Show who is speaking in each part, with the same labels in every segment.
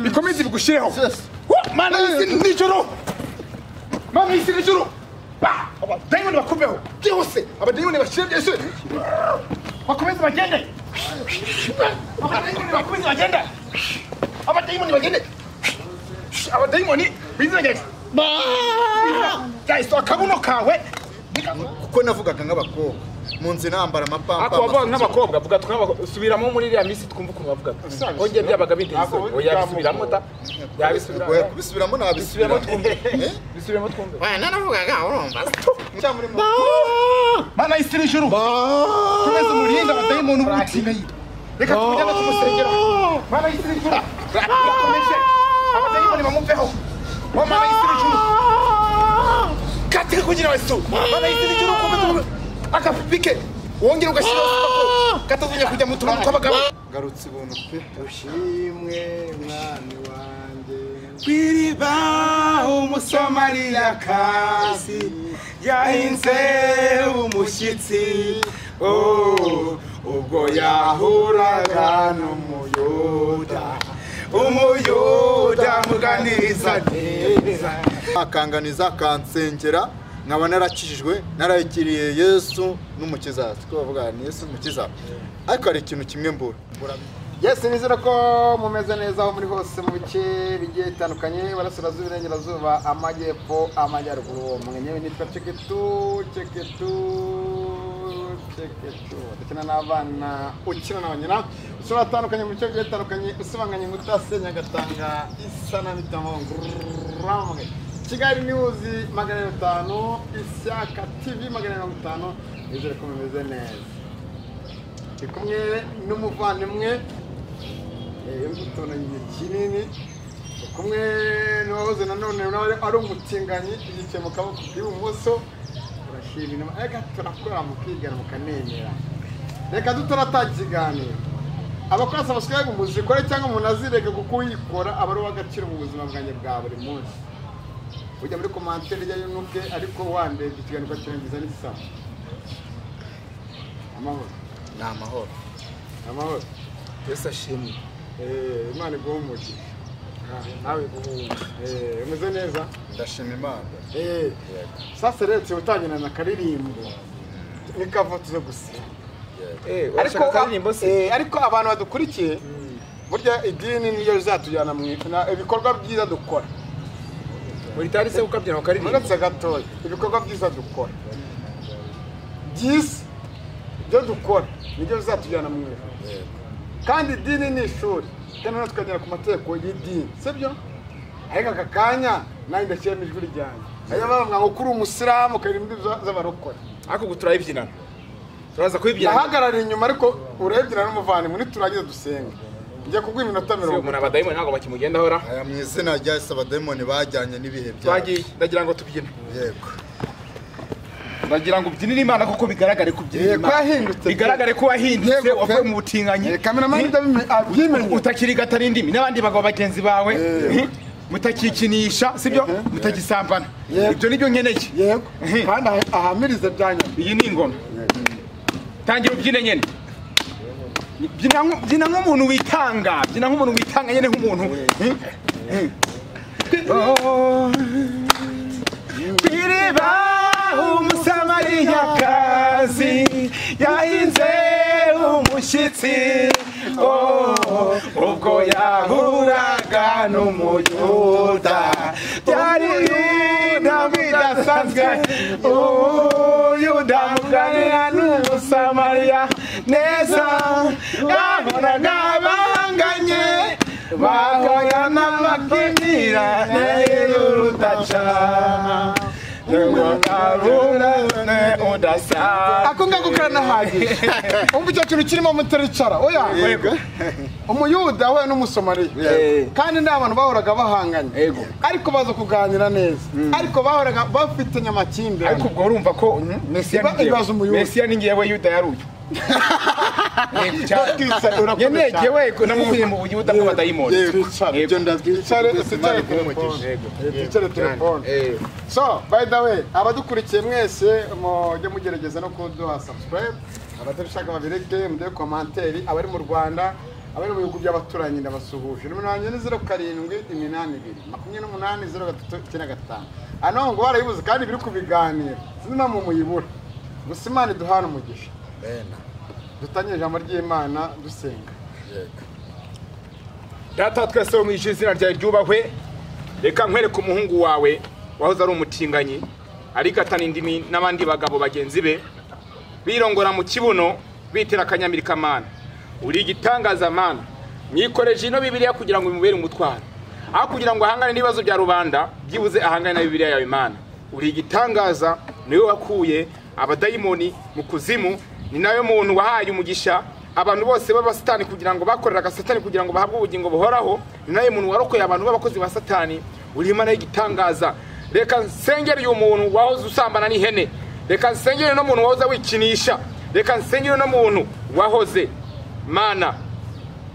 Speaker 1: bikomeze bigushireho mana y'isi n'ijoro mana y'isi n'ijoro abadayimoni bakuveho byihuse abadayimoni bashire byose bakomeze bagende abadayimoni bizagenda guys akabuno kawe
Speaker 2: kuko navugaga nk'abakobwa mu nzi nambara amapampa
Speaker 1: ako bavuga nk'abakobwa vuga tukabasubiramo muri iriya minsi twumva ukuntu bavuga onge byabaga binteze oya bisubiramo ta
Speaker 2: bisubiramo nabisubiramo
Speaker 1: bisubiramo twumve
Speaker 2: wana navugaga urumva
Speaker 1: mana y'isi n'ijuru komeza umurinda abadayimoni ubutigaye reka tujyane tumusengera mana y'isi n'ijuru bakomeje abadayimoni bamuveho mana y'isi n'ijuru kateka kugira wese mana y'isi n'ijuru komeza akapike wongera ugashira usako katazunya kujya mu tuntu tw'abagabo
Speaker 2: garutse ibintu pe ushimwe mwami wanjye
Speaker 1: kwiriba umusamariya kasi yahinze umushyitsi ubwo yahuraga n'umuyuda muganiriza neza
Speaker 2: akanganiza kansengera nkaba narakijijwe narayikiriye Yesu n'umukiza ko bavuga ni Yesu n'umukiza ariko hari ikintu kimwe mbura
Speaker 3: Yes, nizera ko mumeze neza aho muri hose mu bice bigiye bitandukanye barasirazuba irengerazuba amajyepfo amajyaruguru mwenyewe nitwa Ceketu ndakina n'abana ukina na nyina usura atandukanye mu bice bigiye bitandukanye usibanganye mutasenya gatanga isana bitamo ramwe Kigali News 500 Ishyaka TV 550 nizere ko mumeze neza ikumwe n'umuvandimwe y'umutonanye kinini kumwe n'uwahoze nanone ari umutinganyi yicaye mu kaboko k'ibumoso urashima inama reka turakora mu kwigana mukanemera reka dutaratakiganira abakora subscribe muzikore cyangwa umuntu azireke kuko uyikora aba ari uw'agaciro mu buzima bwanjye bwa buri munsi ujya muri commentaire ya yunuke ariko wandeze ikiganiro cyarangiza n'isa amahoro amahoro
Speaker 1: Yesu ashimwe
Speaker 3: Imana iguhumuje nawe guhumuje umeze neza
Speaker 2: ndashima Imana
Speaker 3: sasa rero utangina na karirimbo nikavotuze gusa
Speaker 1: ariko karirimbo se
Speaker 3: ariko abantu badukurikiye burya idini niyo rizatujyana mu ibikorwa byiza dukora
Speaker 1: muri tari se ukabyina karirimbo
Speaker 3: ndetse gatoya ibikorwa byiza dukora byisi byo dukora nibyo bizatujyana mu kandi idini ni ishuri kandi natwe tukagera ku mategeko y'idini sibyo ariko aka kanya nawe ndashyiramo ijwi ryanjye aya bavuga ngo kuri umusilamu ukaririmba z'abarokore
Speaker 1: ariko guturayibyinana turaza kuyibyina
Speaker 3: ahagarara inyuma ariko urebyina n'umuvandimwe niturangiza dusenga njye kuguha iminota 40
Speaker 1: umuntu abadayimoni ntabwo bakimugendaho ra
Speaker 2: aya mu izina rya Yesu abadayimoni bajyanye n'ibihe bya
Speaker 1: twagiye ndagira ngo tubyine
Speaker 2: yego
Speaker 1: ndagira ngo ubyinire Imana kuko bigaragare ko ubyinira Imana bigaragare ko wahindutse wavuye mu butinganyi
Speaker 3: cameraman ndabyimenye
Speaker 1: utakiri gatari ndimi n'abandi bagabo bagenzi bawe mutakikinisha sibyo mutagisambana ibyo nibyo nkeneye
Speaker 3: yego kandi ahamirize byanya
Speaker 1: iyi ni ingoma tangira ubyine nyene byina nk'umuntu witanga nyene nk'umuntu kwiriba umusamariyakazi yahinze umushyitsi ubwo yahuraga n'umuyuda byari ibintu bidasanzwe uyuda muganira n'umusamariya neza yahoraga banganye bahoyana makimirane y'urudacana ako ngako karanahagiye umva icyo kintu kirimo mutericara oya umuyuda we n'umusomaliya kandi nta bantu bahoraga bahanganye ariko baza kuganira neza ariko bahoraga bafitanye amakimbirane ariko ubwo urumva ko Mesiya ni ngewe Yuda yaruye yewe namukuye mu buyuda bw'abadayimoni so by the way abadukurikiye mwese mujye mugerageza no kuduha subscribe abatabishaka babireke mudeye commentaire abari mu Rwanda
Speaker 3: abari mu bihugu by'abaturanyi ndabasuhuje. Nimero yanjye ni 0782280395. Ano ngo barayibuze kandi biri kubiganira. Sinna mu muyibura. Gusa Imana duhana umugisha. Dutanye ijambo ry'Imana dusenga.
Speaker 4: Data twese wo mu izina ryawe ryubahwe. Reka nkwereke umuhungu wawe wahoze ari umutinganyi ariko atana indimi n'abandi bagabo bagenzi be birongora mu kibuno bitera akanyamirika Mana. Uri igitangaza Mana. Mwikoreje ino Bibiliya kugira ngo imubere umutwaro. Aho kugira ngo ahangane n'ibibazo bya rubanda byibuze ahangane na Bibiliya yawe Mana. Uri igitangaza niwe wakuye abadayimoni mu kuzimu, ni nayo muntu wahaye umugisha abantu bose baba Satani kugira ngo bakoreraga Satani kugira ngo bahabwe ubugingo buhoraho, ni nayo muntu warokoye abantu b'abakozi ba Satani. Uri Imana y'igitangaza. Reka nsengere uyu muntu wahoze usambana n'ihene. Reka nsengere no muntu wahoze wikinisha. Reka nsengere no muntu wahoze Mana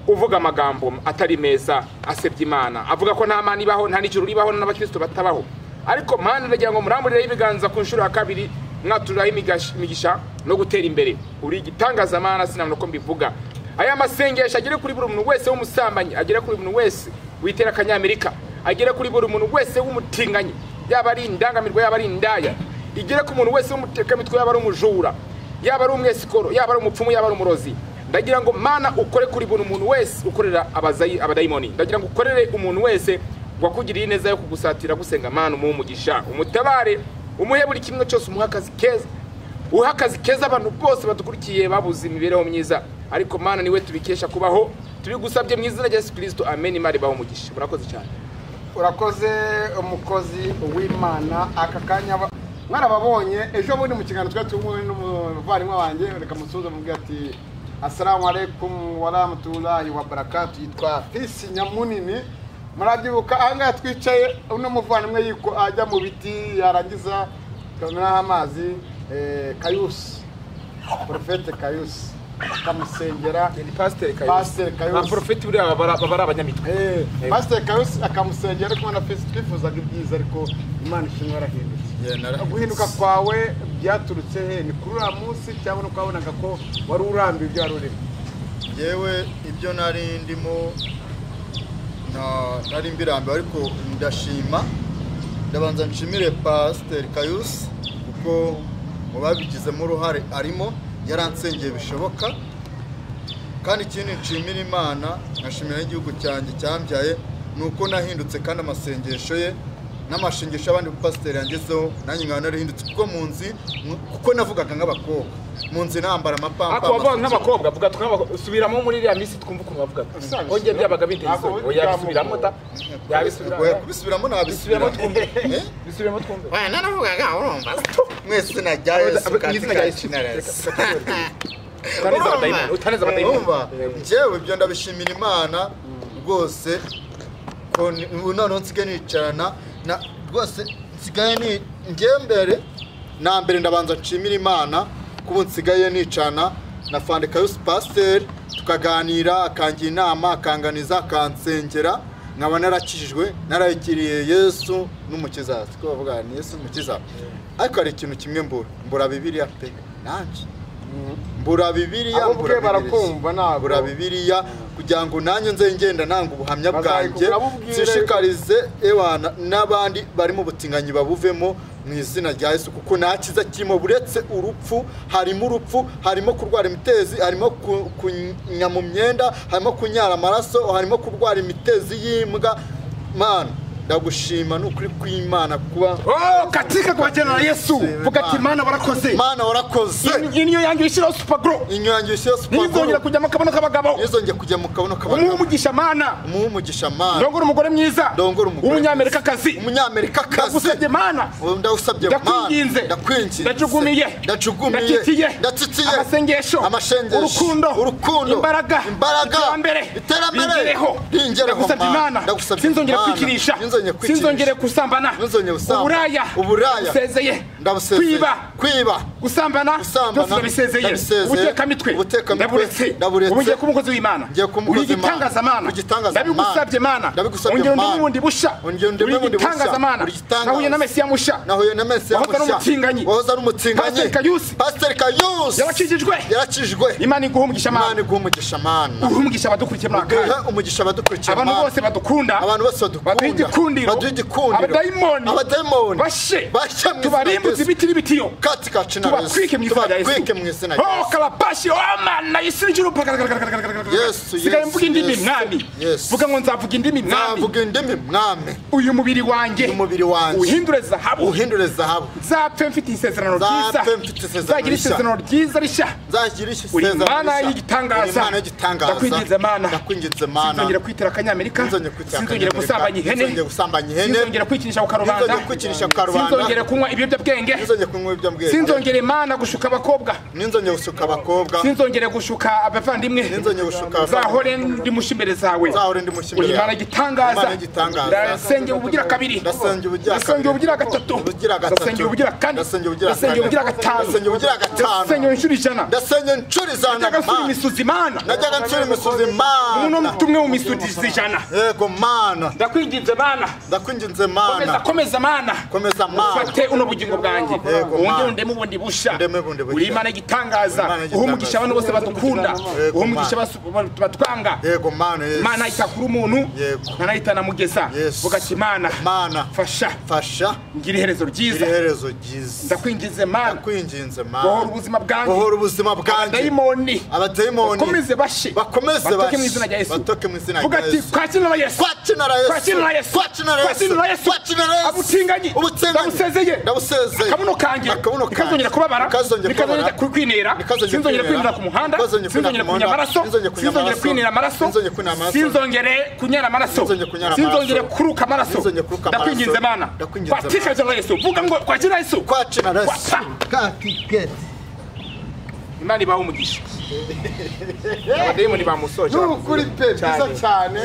Speaker 4: uvuga amagambo atari meza asebye Imana, avuga ko nta Mana ibaho, nta n'ijuru ribaho, n'abakristo batabaho. Ariko Mana ndagira ngo muramburire ibiganza ku nshuro ya kabiri mwaturaho imigisha no gutera imbere. Uri igitangaza Mana, sinabona ko mbivuga. Aya masengesho agere kuri buri muntu wese w'umusambanyi, agere kuri buri muntu wese witera akanyamerika, agere kuri buri muntu wese w'umutinganyi, yaba ari indangamirwa, yaba ari indaya, igere ku muntu wese w'umutekamitwe, yaba ari umujura, yaba ari umwesikoro, yaba ari umupfumu, yaba ari umurozi. Ndagira ngo Mana ukore kuri buri muntu wese ukorera abadayimoni. Ndagira ngo ukorere umuntu wese wakugiriye neza yo kugusatira gusenga Mana, umugisha, umutabare, umuhe buri kimwe cyose, umuha akazi keza, uha akazi keza abantu bose badukurikiye babuze imibereho myiza. Ariko Mana niwe tubikesha kubaho, tubigusabye mu izina rya Yesu Kristo, amen. Imana ibaho umugisha. Urakoze cyane.
Speaker 3: Urakoze umukozi w'Imana. Aka kanya mwarababonye ejo bundi mu kiganiro twari tumwe n'umuvandimwe wanjye, reka musubize mubwira ati assalamu alaikum wa rahmatullahi wa barakatuh. Yitwa Fisi Nyamunini. Murabyibuka ahangaha twicaye, uno muvandimwe yiko ajya mu biti yarangiza naho amazi Kayusi, Profete Kayusi akamusengera,
Speaker 4: ni Pastor Kayusi,
Speaker 3: na
Speaker 4: Profete buri abara abanyamitwe.
Speaker 3: Pastor Kayusi akamusengera ko na Fisi twifuzaga ibyiza, ariko Imana ishimwe yarahindutse. Guhinduka kwawe byaturutse he? Ni kuri uriya munsi cyangwa no kwabonaga ko wari urambiwe ibyo wari urimo?
Speaker 2: Yewe ibyo nari ndimo nari mbirambiwe, ariko ndashima, ndabanza nshimire Pastor Kayusi kuko mu babigizemo uruhare arimo yaransengeye bishoboka. Kandi ikindi nshimira Imana, nkashimira n'igihugu cyanjye cyambyaye, nuko nahindutse kandi amasengesho ye n'amashingisho abandi pasiteri yangezeho nanjye nkaba narahindutse, kuko munzi kuko navugaga nk'abakobwa munzi nambara amapampa.
Speaker 4: Ako bavuga nk'abakobwa, vuga tukabasubiramo muri iriya minsi twumva ukuntu bavuga. Onge byabaga biteze. Oya bisubiramo ta.
Speaker 2: Kubisubiramo nabisubiramo twumve.
Speaker 4: Bisubiramo twumve.
Speaker 2: Wa nanavugaga urumva. Mwese najyayo utaneza abadayimoni. Njyewe ibyo ndabishimira Imana rwose ko none nsigaye nicarana na rwose nsigaye ni mbere na mbere ndabanza nshimira Imana kuko nsigaye nicana na Fande Kayusi Pastor, tukaganira, akangira inama, akanganiza, akansengera, nkaba narakijijwe, narayikiriye Yesu n'umukiza. Siko bavuga ni Yesu n'umukiza. Ariko hari ikintu kimwe mbura Bibiliya pe, nanjye mbura Bibiliya, mbura Bibiliya kugira ngo nanjye nze ngenda nanga ubuhamya bwanjye, zishikarize ewana n'abandi bari mu butinganyi babuvemo mu izina rya Yesu, kuko nakiza kirimo buretse urupfu, harimo kurwara imitezi, harimo kunya mu myenda, harimo kunyara amaraso, harimo kurwara imitezi y'imbwa. Mana ndagushima n'ukuri kw'Imana kuba
Speaker 4: katika kwa jina la Yesu. Vuga ati Mana warakoze.
Speaker 2: Mana warakoze.
Speaker 4: Inyo yanjye ishira super grow.
Speaker 2: Inyo yanjye ishira super grow.
Speaker 4: Nizongera kujya mu kabono k'abagabo.
Speaker 2: Nizongera kujya mu kabono k'abagabo.
Speaker 4: Umugisha Mana.
Speaker 2: Umugisha Mana.
Speaker 4: Ndongora umugore mwiza.
Speaker 2: Ndongora umugore.
Speaker 4: Umunyamerika kazi.
Speaker 2: Umunyamerika kazi.
Speaker 4: Ndagusabye Mana.
Speaker 2: Ndagusabye Mana.
Speaker 4: Ndakwinginze.
Speaker 2: Ndacugumiye.
Speaker 4: Ndatsitiye. Amasengesho. Urukundo. Imbaraga. Iterambere. Ringereho Mana. Ndagusabye Sinzongera kwikirisha. Sinzongere kusambana. Uburaya. Sezeye.
Speaker 2: kwiba
Speaker 4: gusambana byose ndabisezeye ubutekamitwe ndaburetse ubugiye ku mukozi w'Imana uri igitangazamana ndabigusabye Mana ongera undi bundi busha uri igitangazamana nahuye na Mesiya musha wahoze ari umutinganyi Pastor Kayus yarakijijwe Imana iguhumugisha Mana uhumugisha abadukurikiye mwaka umugisha abadukurikiye abantu bose badukunda abadayimoni bashe tubarimbuze ibiti n'ibitiyo tubatwike mu izina rya Yesu kalabashi Mana yisirije Yesu sigaye mvuga indimi mwami vuga ngo nzavuga indimi mwami uyu mubiri wanjye uhindure zahabu zapfe mfite isezerano ryiza zagira isezerano ryiza rishya uri Imana y'igitangaza ndakwinginze Mana sinzongera kwitera akanyamerika sinzongera gusambanya ihene sinzongera kwikinisha ku karubanda sinzongera kunywa ibiyobyabwenge sinzongera Imana gushuka abakobwa sinzongera gushuka abavandimwe zahore ndi mushimbere zawe uri Imana igitangaza ndasengera ubugira kabiri ndasengera ubugira gatatu ndasengera ubugira kane ndasengera ubugira gatanu ndasengera inshuro ijana ndasengera imisozi Imana umuntu mutumwe mu misozi ijana
Speaker 2: yego Mana
Speaker 4: ndakwinginze Mana komeza Mana ufate uno bugingo bwanjye wongere undeme ubundi busha uri Imana igitangaza uhumugisha abantu bose badukunda uhumugisha batwanga Mana itakura umuntu ntanahita namugeza vuga ati Mana fasha ngira iherezo ryiza ndakwinginze Mana bohora ubuzima bwanjye abadayimoni bakomeze batoke mu izina rya Yesu vuga ati kwakira na Yesu abutinganyi ndabusezeye akabuno kanjye nikazongera kubabara nikazongera kwinera sinzongera kwinera ku muhanda sinzongera kunyara amaraso sinzongera kwinera amaraso sinzongere kunyara amaraso sinzongere kuruka amaraso ndakwinginze Mana fatika na Yesu vuga ngo kwakira Yesu Imana ibaho umugisha abadayimoni bamusoje
Speaker 1: n'ukuri pe byiza cyane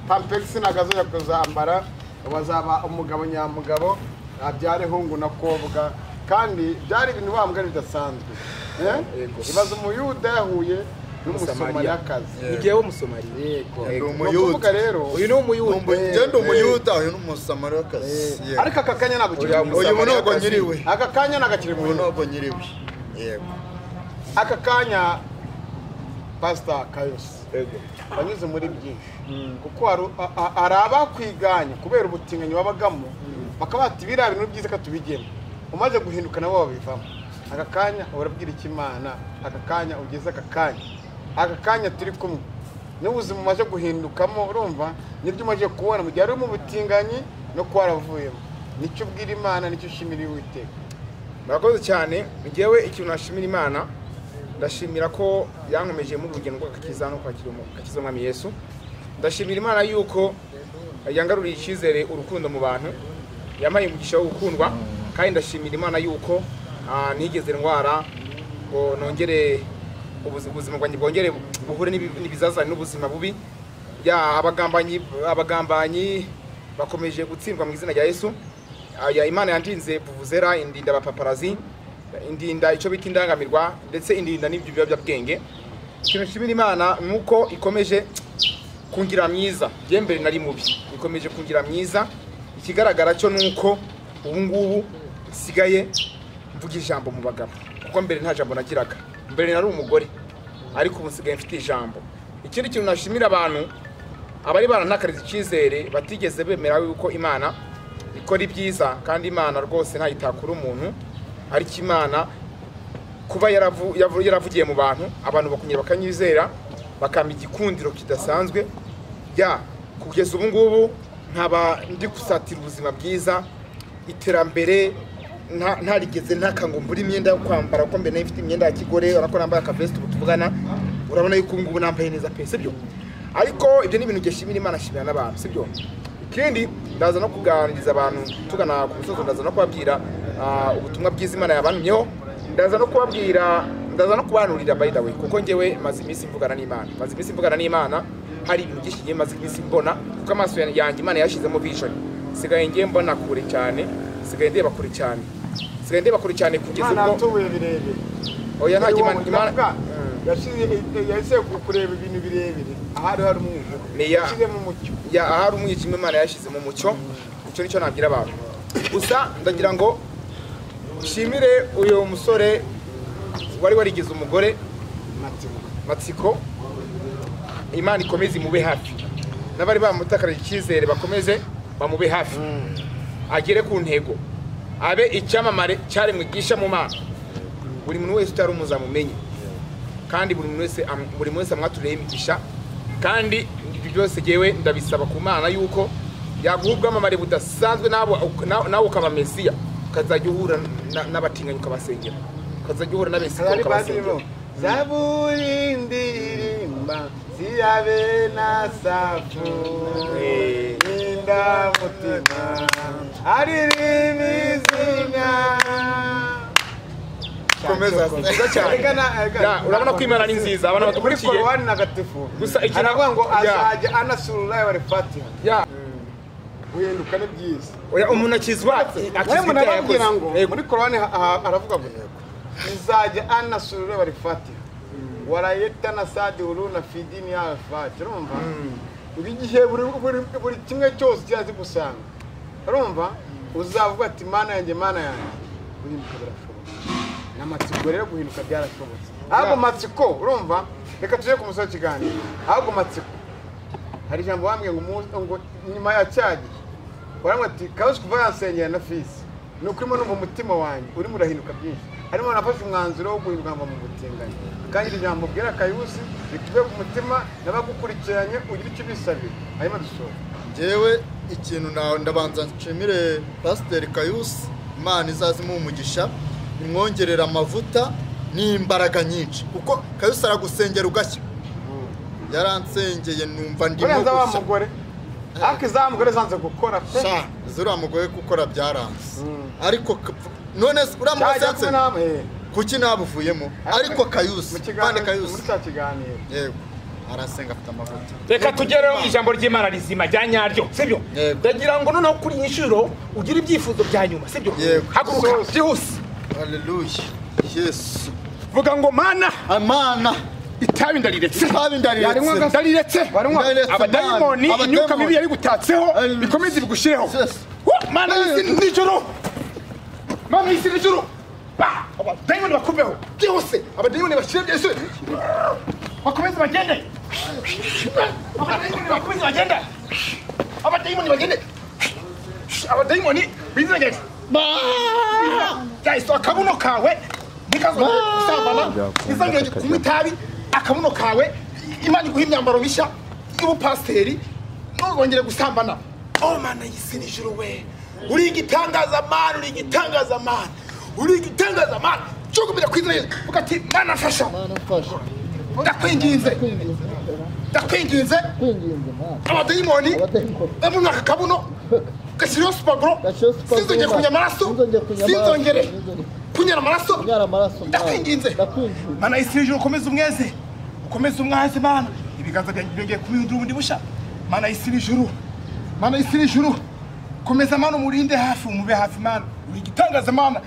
Speaker 1: Pampers nagazo yakuzambara bazaba umugabo nyamugabo abyare hungu na kobwa kandi byari ibintu bambwa bidasanzwe ibaza umuyuda yahuye n'umusomariyakazi
Speaker 4: igihe wo musomari
Speaker 1: umuyuda rero
Speaker 2: uyu ni umuyuda ngende umuyuda uyu ni umusomariyakazi
Speaker 1: ariko akakanya nabo
Speaker 2: uyu munogo nyiriwe
Speaker 1: akakanya nagakiri mu
Speaker 2: munogo nyiriwe yego
Speaker 1: aka kanya Pastor Kayus banyuze muri byinshi kuko araba kwiganya kubera ubutinganyi wabagamo bakabati bira bintu byiza katubigemo umaze guhinduka nabo babivamo aka kanya urabwira ikimana aka kanya ugeze aka kanya turi kumwe n'ubuzima umaze guhindukamo urumva nibyo umaze kubona mu gihe ari mu butinganyi no kwaravuyemo nicyo ubwira Imana nicyo ushimira Uwiteka
Speaker 4: murakoze cyane ngewe ikintu nashimira Imana ndashimira ko yankomeje mu rugendo rw'agakiza no kwakira umukiza Mwami Yesu ndashimira Imana yuko yangaruriye icyizere urukundo mu bantu yamaye umugisha wo gukundwa kandi ndashimira Imana yuko nigeze ndwara ngo nongere ubuzima bwanjye bwongere buhure n'ibizazane n'ubuzima bubi abagambanyi bakomeje gutsindwa mu izina rya Yesu Imana yandinze buvuzera indinda abapaparazi indinda icyo bita indangamirwa ndetse indinda n'ibyo biyobyabwenge ikintu nshimira Imana nuko ikomeje kungira myiza mbere nari mubi ikomeje kungira myiza ikigaragara cyo nuko ubu ngubu sigaye mvuga ijambo mu bagabo kuko mbere nta jambo nagiraga mbere nari umugore ariko ubu sigaye mfite ijambo ikindi kintu nashimira abantu abari baranakariza icyizere batigeze bemera yuko Imana ikora ibyiza kandi Imana rwose ntayitakura umuntu ariko Imana kuba yaravugiye mu bantu abantu bakunyira bakanyizera bakamba igikundiro kidasanzwe kugeza ubu ngubu nkaba ndi gusatira ubuzima bwiza iterambere ntarigeze ntakango mbura imyenda yo kwambara kuko mbere nifite imyenda ya kigore urako nambaye akavesti tuvugana urabona yuko ubu ngubu nambaye neza pe sibyo ariko ibyo ni ibintu geshimira Imana shimira n'abantu sibyo ikindi ndaza no kuganiriza abantu tugana ku musozo ndaza no kubabwira ubutumwa bwiza Imana yabantumyeho ndaza no kubanurira by the way kuko ngewe maze iminsi mvugana n'Imana hari ibintu byinshi ngiye maze iminsi mbona kuko amaso yanjye Imana yashizemo vision sigaye ngiye mbona kure cyane sigaye ndeba kure cyane sigaye ndeba kure cyane kugeza
Speaker 1: Imana
Speaker 4: ubwo
Speaker 1: yatubuye birebire.
Speaker 4: oya nta Imana
Speaker 1: yashyize kureba ibintu birebire ahari hari umwijima.
Speaker 4: Niya.
Speaker 1: Yashyize mu mucyo.
Speaker 4: ya ahari umwijima Imana yashyize mu mucyo icyo nicyo nabwira abantu gusa ndagira ngo nshimire uyu musore wari warigize umugore Matsiko Imana ikomeze imube hafi n'abari bamutakarije icyizere bakomeze bamube hafi agere ku ntego abe icyamamare cyari mwigisha mu Mana buri muntu wese utari umuzamumenye kandi buri muntu wese amwatureye imigisha kandi ibyo byose jewe ndabisaba ku Mana yuko yaguhubwa amamare budasanzwe nawe ukaba Mesiya ukazajya uhura n'abatinganyi ukabasengera ukazajya uhura n'abesiko ukabasengera
Speaker 1: Zaburi ndirimba ziyabe na safu inda mutima aririmizina
Speaker 2: komeza
Speaker 4: urabona ko Imana ni nziza abana batukurikiye
Speaker 1: muri Korani ntagatifu
Speaker 4: gusa ikintu
Speaker 1: aravuga ngo azajya anasurulahi wa Fatiha
Speaker 4: ya
Speaker 1: guhinduka ni byiza
Speaker 4: oya umuntu akizwa
Speaker 1: akizwa ngo muri Korani aravuga ngo izajya anasurulahi wa Fatiha warayeta na sadi uruna fidini ya Fatiha urumva igihe buri kimwe cyose cyazi gusanga urumva uzavuga ati Mana yanjye guhinduka birashoboka n'amatsiko rero guhinduka byarashobotse ahubwo matsiko urumva reka tuje ku musozi kiganiro ahubwo matsiko hari ijambo wambwiye ngo nyuma ya cyagi waramwe ati kabuze kuva yansengera na fisi ni uko urimo numva umutima wanjye urimo urahinduka byinshi harimo nafashe umwanzuro wo guhinduka mu butinganyi kandi iri jambo bwira Kayusi rikuve ku mutima n'abagukurikiranye ugira icyo bisabira hanyuma dusohoka
Speaker 2: njyewe ikintu ndabanza nshimire Pasiteri Kayusi Imana izazimo umugisha imwongerera amavuta n'imbaraga nyinshi kuko Kayusi aragusengera ugashya yaransengeye numva ndimo
Speaker 1: gushya mugore akizamugore zanze gukora
Speaker 2: sha zura mugore gukora byaranze ariko none uramusense kuki nabuvuyemo ariko Kayusi kandi Kayusi
Speaker 1: muri cya kiganiro
Speaker 2: yego arasenga afite amavuta
Speaker 4: reka tugere mu ijambo ry'Imana rizima rya nyaryo sibyo ndagira ngo noneho kuri inshuro ugira ibyifuzo bya nyuma sibyo haguruka byihuse
Speaker 2: haleluya Yesu
Speaker 4: vuga ngo Mana
Speaker 2: amana
Speaker 4: itabi ndariretse
Speaker 1: ndariretse
Speaker 4: abadayimoni imyuka mibi yari gutatseho bikomeze bigushireho Mana y'isi n'ijoro Mana y'isi n'ijoro abadayimoni bakuveho byihuse abadayimoni bashire byose bakomeze bagende abadayimoni bizagende yahise akabuno kawe nikazo gusambana izangire kunywa itabi akabuno kawe Imana iguha imyambaro mishya y'ubupasiteri ntuzongere gusambana Mana y'isi n'ijuru we uri igitangaza Mana cyogumira kwizera Yesu vuga ati Mana fasha ndakwinginze abadayimoni bamwe akabuno gashyiraho supaguro sinzongere kunywa amaraso sinzongere kunyara amaraso ndakwinginze Mana y'isi n'ijuru ukomeze umwaze Mana ibiganza byanjye byongeye kubihindura ubundi busha Mana y'isi n'ijuru komeza Mana umurinde hafi umube hafi Mana uri igitangaza Mana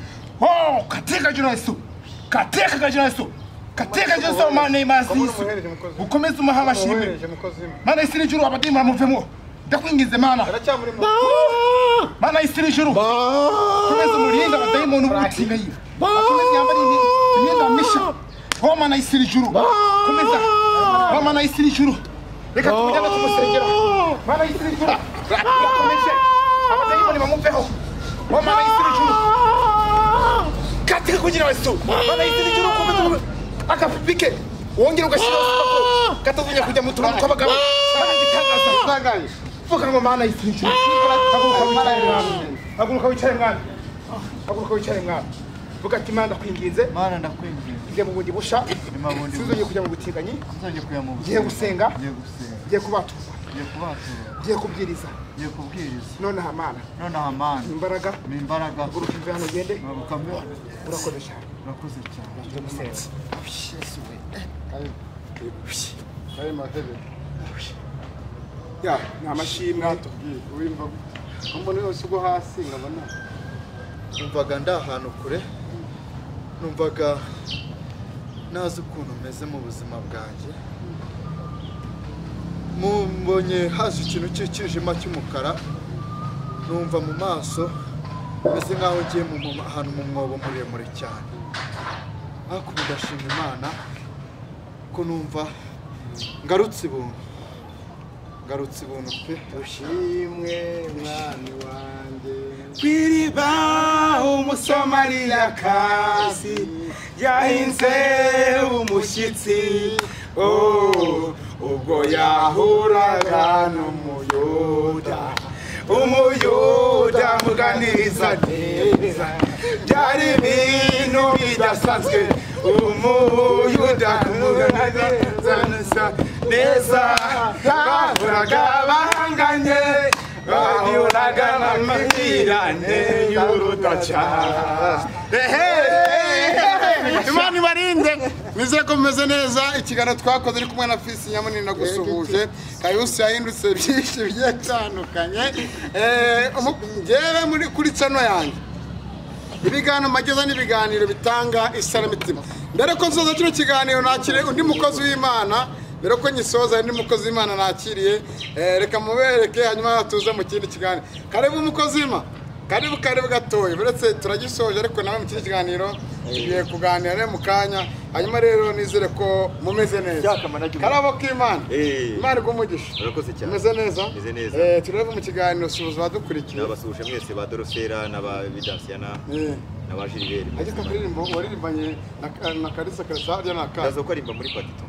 Speaker 4: katika jina Yesu katika Mana y'Imana ukomeze umuha amashimwe Mana y'isi n'ijuru abadayimoni bamuvemo ndakwinginze Mana y'isi n'ijuru komeza umurinde abadayimoni ubutinganyi komeza yambara imyenda misha Mana y'isi n'ijuru komeza Mana y'isi n'ijuru reka tumujyane tumusengera Mana y'isi n'ijuru komeze abadayimoni bamuveho Mana y'isi n'ijuru katika kugira Yesu Mana y'isi n'ijuru komeza akapike wongera ugashyiraho supaguro katazunya kujya mu tuntu tw'abagabo Mana gitangaza vuga ngo Mana y'isi n'ijuru haguruka wicare mwana vuga ati Mana ndakwinginze ngiye mu bundi busha sinzongeye kujya mu butinganyi ngiye gusenga ngiye kubatura ngiye kubwiriza nonaha Mana imbaraga haguruka imve hano ugende urakoze cyane
Speaker 1: ya ni amashimwe uwimva umuntu yose ugwa hasi nkabona
Speaker 2: numvaga ndi ahantu kure numvaga nazi ukuntu meze mu buzima bwanjye mbonye haje ikintu cy'ikijima cy'umukara numva mu maso meze nk'aho ngiye ahantu mu mwobo muremure cyane ariko ndashima Imana ko numva ngarutse ibuntu pe
Speaker 3: ushimwe mwami wanjye
Speaker 4: kwiriba umusamariyakazi yahinze umushyitsi ubwo yahuraga n'umuyuda muganiriza neza byari ibintu bidasanzwe umuyuda kumuganiriza neza bahuraga bahanganye bahuraga n'amamirane y'urudacyane
Speaker 3: Imana ibarinde nizere ko mumeze neza ikiganiro twakoze ari kumwe na Fils Nyamunini nagusuhuje Kayusi yahindutse byinshi bigiye bitandukanye njyewe muri kuri channel yanjye ibiganiro mageza n'ibiganiro bitanga isaramitima mbere ko nsoza kino kiganiro nakire undi mukozi w'Imana mbere ko nyisoza undi mukozi w'Imana nakiriye reka mubereke hanyuma tuze mu kindi kiganiro karibu umukozi w'Imana karibu gatoya uretse turagisoje ariko nawe mu kindi kiganiro tugiye kuganira mu kanya hanyuma rero nizere ko mumeze neza karabo k'Imana Imana igumugisha
Speaker 5: urakoze cyane
Speaker 3: mumeze neza turebe mu kiganiro subuza badukurikiye
Speaker 5: nabasuhuje mwese ba Dorosera n'aba Vidansiyana n'aba Gilbert
Speaker 3: ariko kuririmbo waririmbanye na Kalisa Kalisa na Kaza
Speaker 5: ndazo ko arimba muri Patito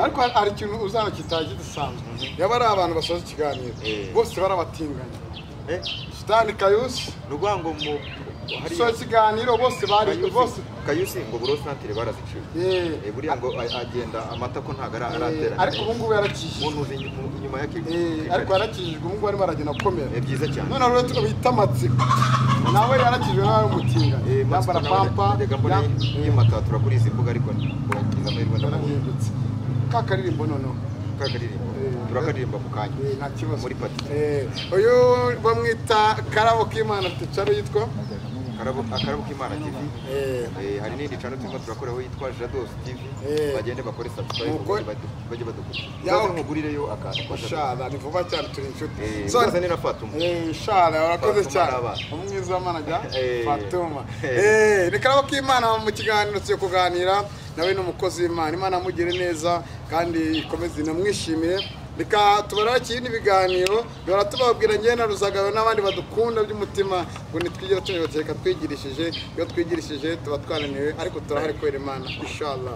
Speaker 3: ariko hari ikintu uzana kitaje gisanzwe yaba ari abantu basoza ikiganiro bose barabatinganya Stani Kayusi
Speaker 5: n'ugwango mu
Speaker 3: hari so ikiganiro bose bose
Speaker 5: Kayusi ngo buro santere baraziciye buriya ngo agenda amata ko ntagara aratera
Speaker 3: ariko ubu ngubu yarakije
Speaker 5: umuntu inyuma yake
Speaker 3: ariko yarakijijwe ubu ngubu arimo aragenda gukomera
Speaker 5: byiza cyane
Speaker 3: none rero tubita amatsiko nawe yarakijwe nawe umutinga yambara pampa
Speaker 5: y'amata turakuri izi mbuga ariko ngiza amahirwe
Speaker 3: ndabahindutse kakaririmbo noneho
Speaker 5: turakaririmba mu kanya
Speaker 3: nta kibazo
Speaker 5: muri Patito
Speaker 3: uyu bamwita Karabo k'Imana ticaro yitwa
Speaker 5: Akarabo k'Imana TV hari n'indi channel turimo turakoraho yitwa Jados TV bagende bakore subscribe bajye badukurikira nkugurireyo akantu
Speaker 3: shada ni vuba cyane turi inshuti
Speaker 5: soza ni na Fatuma
Speaker 3: shada urakoze cyane umwiza w'Imana Fatuma ni Karabo k'Imana mu kiganiro cyo kuganira nawe n'umukozi w'Imana Imana amugire neza kandi ikomeze inamwishimire reka tubara ikindi biganiro dora tubabwira ngiye na Ruzagayo n'abandi badukunda by'umutima ngo nitwigire tunyotereka twigirishije iyo twigirishije tuba twananiwe ariko turahari kwera Imana inshallah.